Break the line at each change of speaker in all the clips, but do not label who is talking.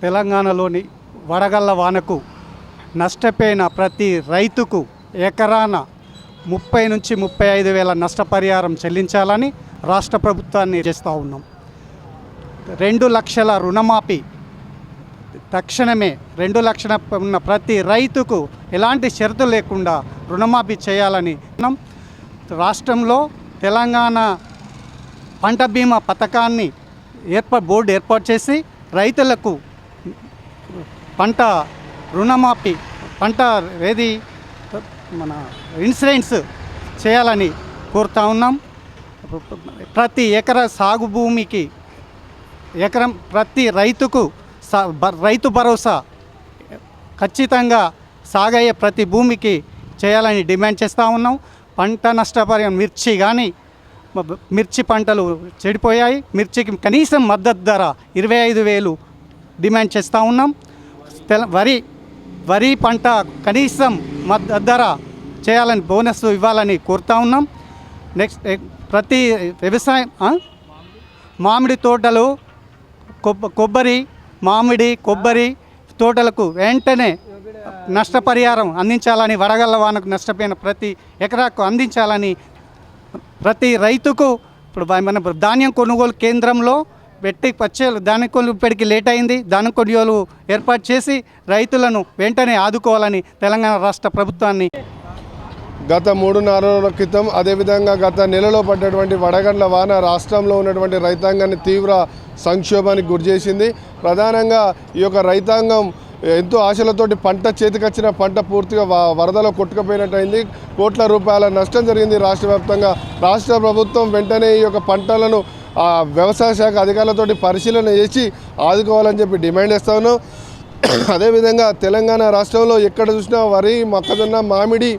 తెలంగాణలోని వడగళ్ల వానకు నష్టపోయిన ప్రతి రైతుకు ఎకరాన 30 నుంచి 35 వేల నష్టపరిహారం చెల్లించాలని రాష్ట్ర ప్రభుత్వాన్ని చేస్తూ ఉన్నాం. 2 లక్షల రుణమాఫీ తక్షణమే 2 లక్షల ఉన్న ప్రతి రైతుకు ఎలాంటి షరతు లేకుండా రుణమాఫీ చేయాలని రాష్ట్రంలో తెలంగాణ పంట బీమా పథకాన్ని బోర్డు ఏర్పాటు చేసి రైతులకు పంట రుణమాఫీ మన ఇన్సూరెన్స్ చేయాలని కోరుతా ఉన్నాం. ప్రతి ఎకరా సాగు భూమికి ఎకరం ప్రతి రైతుకు రైతు భరోసా ఖచ్చితంగా సాగయ్యే ప్రతి భూమికి చేయాలని డిమాండ్ చేస్తూ ఉన్నాం. పంట నష్టపరిహారం మిర్చి పంటలు చెడిపోయాయి. మిర్చికి కనీసం మద్దతు ధర 25,000 డిమాండ్ చేస్తూ ఉన్నాం. వరి పంట కనీసం మద్దతు ధర చేయాలని బోనస్ ఇవ్వాలని కోరుతా ఉన్నాం. నెక్స్ట్ ప్రతి వ్యవసాయం మామిడి తోటలు కొబ్బరి తోటలకు వెంటనే నష్టపరిహారం అందించాలని, వడగళ్ల వానకు నష్టపోయిన ప్రతి ఎకరాకు అందించాలని, ప్రతి రైతుకు ఇప్పుడు మన ధాన్యం కొనుగోలు కేంద్రంలో ధాన్యం కొనుగోలుకి లేట్ అయింది. ధాన్యం కొనుగోలు ఏర్పాటు చేసి రైతులను వెంటనే ఆదుకోవాలని తెలంగాణ రాష్ట్ర ప్రభుత్వాన్ని
గత 3-4 రోజుల క్రితం అదేవిధంగా గత నెలలో పడ్డటువంటి వడగండ్ల వాన రాష్ట్రంలో ఉన్నటువంటి రైతాంగాన్ని తీవ్ర సంక్షోభానికి గురిచేసింది. ప్రధానంగా ఈ యొక్క రైతాంగం ఎంతో ఆశలతోటి పంట చేతికొచ్చిన పంట పూర్తిగా వరదలో కొట్టుకుపోయినట్టయింది. కోట్ల రూపాయల నష్టం జరిగింది రాష్ట్ర వ్యాప్తంగా. రాష్ట్ర ప్రభుత్వం వెంటనే ఈ యొక్క పంటలను వ్యవసాయ శాఖ అధికారులతోటి పరిశీలన చేసి ఆదుకోవాలని చెప్పి డిమాండ్ చేస్తా ఉన్నాం. అదేవిధంగా తెలంగాణ రాష్ట్రంలో ఎక్కడ చూసినా వరి, మొక్కజొన్న, మామిడి,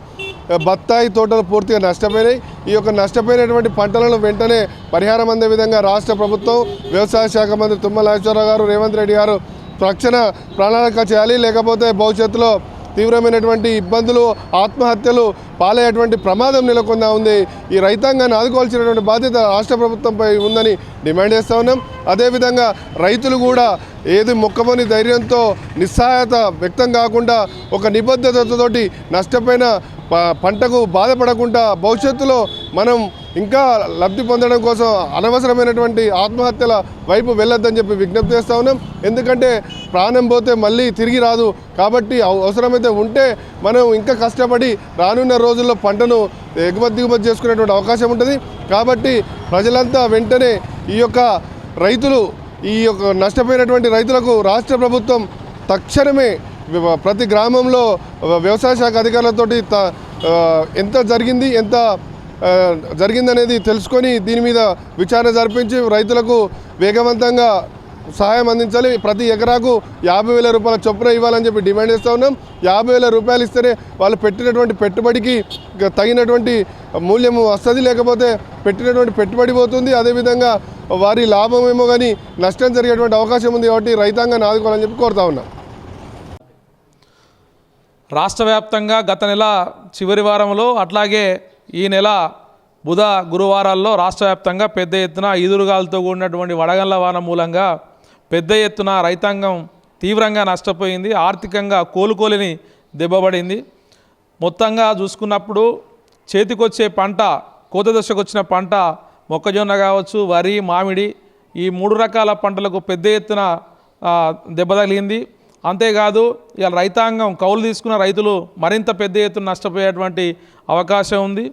బత్తాయి తోటలు పూర్తిగా నష్టపోయినాయి. ఈ యొక్క నష్టపోయినటువంటి పంటలను వెంటనే పరిహారం అందే విధంగా రాష్ట్ర ప్రభుత్వం, వ్యవసాయ శాఖ మంత్రి తుమ్మల నాగేశ్వరరావు గారు, రేవంత్ రెడ్డి గారు తక్షణ ప్రణాళిక చేయాలి. లేకపోతే భవిష్యత్తులో తీవ్రమైనటువంటి ఇబ్బందులు, ఆత్మహత్యలు పాలయ్యేటువంటి ప్రమాదం నెలకొందా ఉంది. ఈ రైతాంగాన్ని ఆదుకోవాల్సినటువంటి బాధ్యత రాష్ట్ర ప్రభుత్వంపై ఉందని డిమాండ్ చేస్తూ ఉన్నాం. అదేవిధంగా రైతులు కూడా ఏది మొక్కమని ధైర్యంతో నిస్సహాయత వ్యక్తం కాకుండా ఒక నిబద్ధతతోటి నష్టపోయిన పంటకు బాధపడకుండా భవిష్యత్తులో మనం ఇంకా లబ్ధి పొందడం కోసం అనవసరమైనటువంటి ఆత్మహత్యల వైపు వెళ్ళొద్దని చెప్పి విజ్ఞప్తి చేస్తూ ఉన్నాం. ఎందుకంటే ప్రాణం పోతే మళ్ళీ తిరిగి రాదు. కాబట్టి అవసరమైతే ఉంటే మనం ఇంకా కష్టపడి రానున్న రోజుల్లో పంటను దిగుమతి చేసుకునేటువంటి అవకాశం ఉంటుంది. కాబట్టి ప్రజలంతా వెంటనే ఈ యొక్క నష్టపోయినటువంటి రైతులకు రాష్ట్ర ప్రభుత్వం తక్షణమే ప్రతి గ్రామంలో వ్యవసాయ శాఖ అధికారులతోటి ఎంత జరిగిందనేది తెలుసుకొని దీని మీద విచారణ జరిపించి రైతులకు వేగవంతంగా సహాయం అందించాలి. ప్రతి ఎకరాకు 50,000 రూపాయల చొప్పున ఇవ్వాలని చెప్పి డిమాండ్ చేస్తూ ఉన్నాం. 50,000 రూపాయలు ఇస్తేనే వాళ్ళు పెట్టినటువంటి పెట్టుబడికి తగినటువంటి మూల్యం వస్తుంది. లేకపోతే పెట్టినటువంటి పెట్టుబడి పోతుంది. అదేవిధంగా వారి లాభం ఏమో కానీ నష్టం జరిగేటువంటి అవకాశం ఉంది. కాబట్టి రైతాంగాన్ని ఆదుకోవాలని చెప్పి కోరుతా ఉన్నాం.
రాష్ట్ర వ్యాప్తంగా గత నెల చివరి వారంలో అట్లాగే ఈ నెల బుధ గురువారాల్లో రాష్ట్ర వ్యాప్తంగా పెద్ద ఎత్తున ఈదురుగాలతో కూడినటువంటి వడగళ్ల వాన మూలంగా పెద్ద ఎత్తున రైతాంగం తీవ్రంగా నష్టపోయింది. ఆర్థికంగా కోలుకోలేని దెబ్బపడింది. మొత్తంగా చూసుకున్నప్పుడు చేతికొచ్చే పంట, కోత దశకు వచ్చిన పంట మొక్కజొన్న కావచ్చు, వరి, మామిడి, ఈ 3 రకాల పంటలకు పెద్ద ఎత్తున దెబ్బ తగిలింది. అంతేకాదు ఇలా రైతాంగం కౌలు తీసుకున్న రైతులు మరింత పెద్ద ఎత్తున నష్టపోయేటువంటి అవకాశం ఉంది.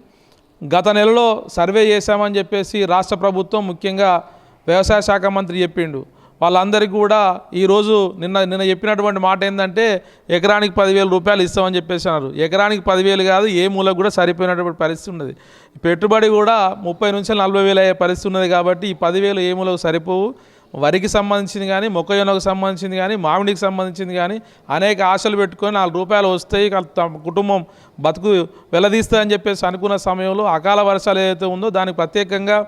గత నెలలో సర్వే చేశామని చెప్పేసి రాష్ట్ర ప్రభుత్వం, ముఖ్యంగా వ్యవసాయ శాఖ మంత్రి చెప్పిండు. వాళ్ళందరికీ కూడా ఈరోజు నిన్న చెప్పినటువంటి మాట ఏంటంటే ఎకరానికి 10,000 రూపాయలు ఇస్తామని చెప్పేసి అన్నారు. ఎకరానికి 10,000 కాదు, ఏ మూలకు కూడా సరిపోయినటువంటి పరిస్థితి ఉన్నది. పెట్టుబడి కూడా 30 నుంచి 40,000 అయ్యే పరిస్థితి ఉన్నది. కాబట్టి ఈ 10,000 ఏ మూలకు సరిపోవు. వరికి సంబంధించింది కానీ, మొక్కజొన్నకు సంబంధించింది కానీ, మామిడికి సంబంధించింది కానీ అనేక ఆశలు పెట్టుకొని 4 రూపాయలు వస్తాయి, కుటుంబం బతుకు వెల్లదీస్తాయని చెప్పేసి అనుకున్న సమయంలో అకాల వర్షాలు ఏదైతే ఉందో దానికి ప్రత్యేకంగా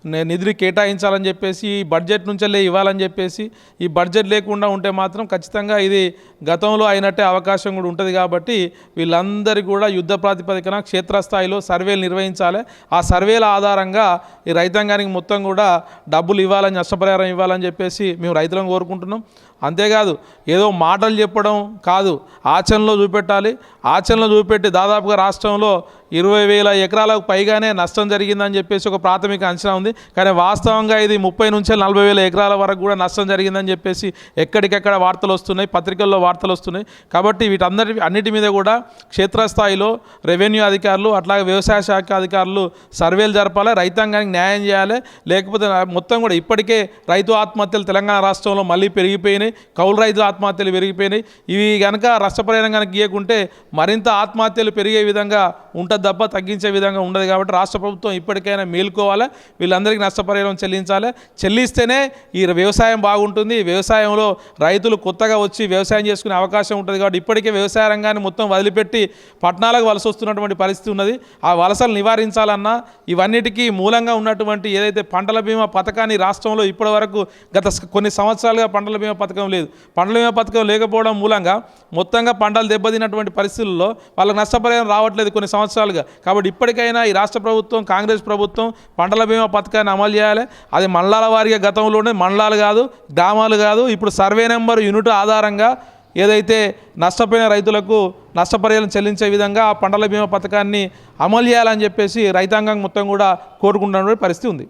నిధులు కేటాయించాలని చెప్పేసి ఈ బడ్జెట్ నుంచెల్లే ఇవ్వాలని చెప్పేసి ఈ బడ్జెట్ లేకుండా ఉంటే మాత్రం ఖచ్చితంగా ఇది గతంలో అయినట్టే అవకాశం కూడా ఉంటుంది. కాబట్టి వీళ్ళందరికీ కూడా యుద్ధ ప్రాతిపదికన క్షేత్రస్థాయిలో సర్వేలు నిర్వహించాలి. ఆ సర్వేల ఆధారంగా ఈ రైతాంగానికి మొత్తం కూడా డబ్బులు ఇవ్వాలని, నష్టపరిహారం ఇవ్వాలని చెప్పేసి మేము రైతులను కోరుకుంటున్నాం. అంతేకాదు ఏదో మాటలు చెప్పడం కాదు, ఆచరణలో చూపెట్టాలి. ఆచరణలో చూపెట్టి దాదాపుగా రాష్ట్రంలో 20,000 ఎకరాలకు పైగానే నష్టం జరిగిందని చెప్పేసి ఒక ప్రాథమిక అంచనా ఉంది. కానీ వాస్తవంగా ఇది 30 నుంచి 40,000 ఎకరాల వరకు కూడా నష్టం జరిగిందని చెప్పేసి ఎక్కడికెక్కడ వార్తలు వస్తున్నాయి, పత్రికల్లో వార్తలు వస్తున్నాయి. కాబట్టి అన్నిటి మీద కూడా క్షేత్రస్థాయిలో రెవెన్యూ అధికారులు అట్లాగే వ్యవసాయ శాఖ అధికారులు సర్వేలు జరపాలి, రైతాంగానికి న్యాయం చేయాలి. లేకపోతే మొత్తం కూడా ఇప్పటికే రైతు ఆత్మహత్యలు తెలంగాణ రాష్ట్రంలో మళ్ళీ పెరిగిపోయినాయి, కౌలు రైతుల ఆత్మహత్యలు పెరిగిపోయినాయి. ఇవి కనుక నష్టపరిహారం కనుక గీయకుంటే మరింత ఆత్మహత్యలు పెరిగే విధంగా ఉంటుంది తప్ప తగ్గించే విధంగా ఉండదు. కాబట్టి రాష్ట్ర ప్రభుత్వం ఇప్పటికైనా మేల్కోవాలి, వీళ్ళందరికీ నష్టపరిహారం చెల్లించాలి. చెల్లిస్తేనే ఈ వ్యవసాయం బాగుంటుంది. వ్యవసాయంలో రైతులు కొత్తగా వచ్చి వ్యవసాయం చేసుకునే అవకాశం ఉంటుంది. కాబట్టి ఇప్పటికే వ్యవసాయ రంగాన్ని మొత్తం వదిలిపెట్టి పట్టణాలకు వలస వస్తున్నటువంటి పరిస్థితి ఉన్నది. ఆ వలసలు నివారించాలన్నా ఇవన్నిటికీ మూలంగా ఉన్నటువంటి ఏదైతే పంటల బీమా పథకాన్ని రాష్ట్రంలో ఇప్పటి వరకు గత కొన్ని సంవత్సరాలుగా పంటల బీమా పథకం లేదు. పంటల బీమా పథకం లేకపోవడం మూలంగా మొత్తంగా పంటలు దెబ్బతిన్నటువంటి పరిస్థితుల్లో వాళ్ళకి నష్టపరిహారం రావట్లేదు కొన్ని సంవత్సరాలుగా. కాబట్టి ఇప్పటికైనా ఈ రాష్ట్ర ప్రభుత్వం, కాంగ్రెస్ ప్రభుత్వం పంటల బీమా పథకాన్ని అమలు చేయాలి. అది మండలాల వారీగా గతంలోనే మండలాలు కాదు, గ్రామాలు కాదు, ఇప్పుడు సర్వే నెంబర్ యూనిట్ ఆధారంగా ఏదైతే నష్టపోయిన రైతులకు నష్టపరిహారం చెల్లించే విధంగా ఆ పంటల బీమా పథకాన్ని అమలు చేయాలని చెప్పేసి రైతాంగం మొత్తం కూడా కోరుకుంటున్న పరిస్థితి ఉంది.